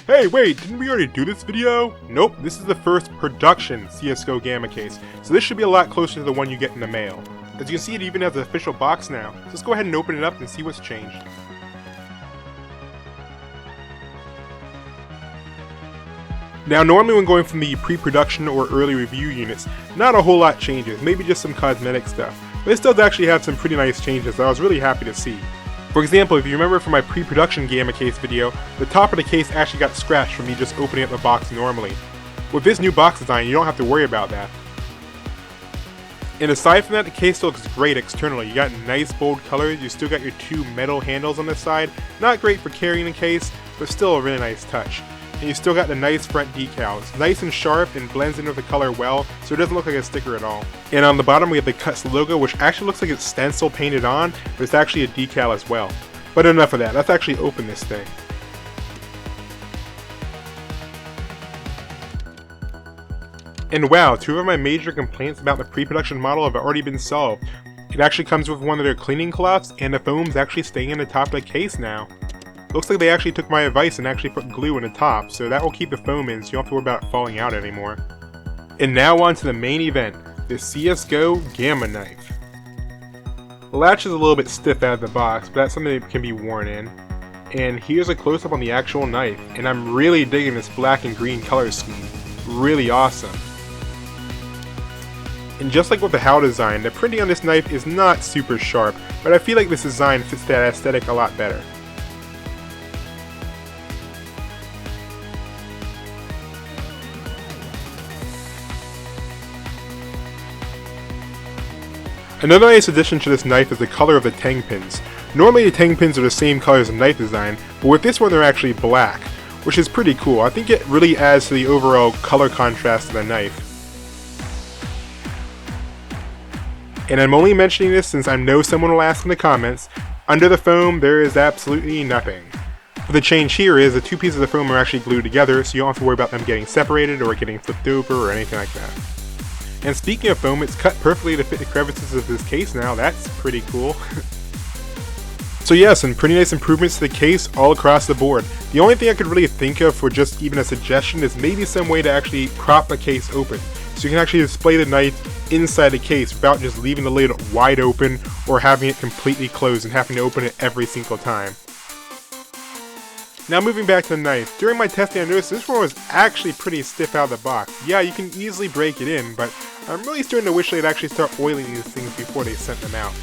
Hey wait, didn't we already do this video? Nope, this is the first production CSGO Gamma case, so this should be a lot closer to the one you get in the mail. As you can see, it even has an official box now, so let's go ahead and open it up and see what's changed. Now normally when going from the pre-production or early review units, not a whole lot changes, maybe just some cosmetic stuff, but this does actually have some pretty nice changes that I was really happy to see. For example, if you remember from my pre-production Gamma case video, the top of the case actually got scratched from me just opening up the box normally. With this new box design, you don't have to worry about that. And aside from that, the case still looks great externally. You got nice bold colors, you still got your two metal handles on the side, not great for carrying the case, but still a really nice touch. And you still got the nice front decals, nice and sharp and blends in with the color well, so it doesn't look like a sticker at all. And on the bottom we have the Cuts logo, which actually looks like it's stencil painted on, but it's actually a decal as well. But enough of that, let's actually open this thing. And wow, two of my major complaints about the pre-production model have already been solved. It actually comes with one of their cleaning cloths, and the foam's actually staying in the top of the case now. Looks like they actually took my advice and actually put glue in the top, so that will keep the foam in so you don't have to worry about it falling out anymore. And now on to the main event, the CSGO Gamma Knife. The latch is a little bit stiff out of the box, but that's something that can be worn in. And here's a close-up on the actual knife, and I'm really digging this black and green color scheme. Really awesome. And just like with the HAL design, the printing on this knife is not super sharp, but I feel like this design fits that aesthetic a lot better. Another nice addition to this knife is the color of the tang pins. Normally the tang pins are the same color as the knife design, but with this one they're actually black, which is pretty cool. I think it really adds to the overall color contrast of the knife. And I'm only mentioning this since I know someone will ask in the comments, under the foam there is absolutely nothing. But the change here is the two pieces of foam are actually glued together, so you don't have to worry about them getting separated or getting flipped over or anything like that. And speaking of foam, it's cut perfectly to fit the crevices of this case now. That's pretty cool. So yeah, some pretty nice improvements to the case all across the board. The only thing I could really think of for just even a suggestion is maybe some way to actually prop the case open, so you can actually display the knife inside the case without just leaving the lid wide open or having it completely closed and having to open it every single time. Now moving back to the knife, during my testing I noticed this one was actually pretty stiff out of the box. Yeah, you can easily break it in, but I'm really starting to wish they'd actually start oiling these things before they sent them out.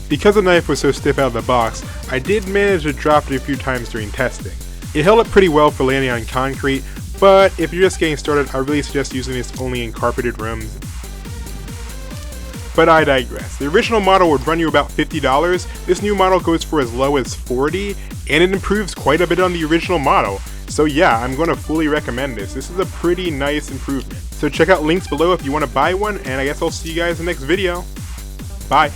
Because the knife was so stiff out of the box, I did manage to drop it a few times during testing. It held up pretty well for landing on concrete, but if you're just getting started, I really suggest using this only in carpeted rooms. But I digress. The original model would run you about $50, this new model goes for as low as $40, and it improves quite a bit on the original model. So yeah, I'm going to fully recommend this. This is a pretty nice improvement. So check out links below if you want to buy one, and I guess I'll see you guys in the next video. Bye!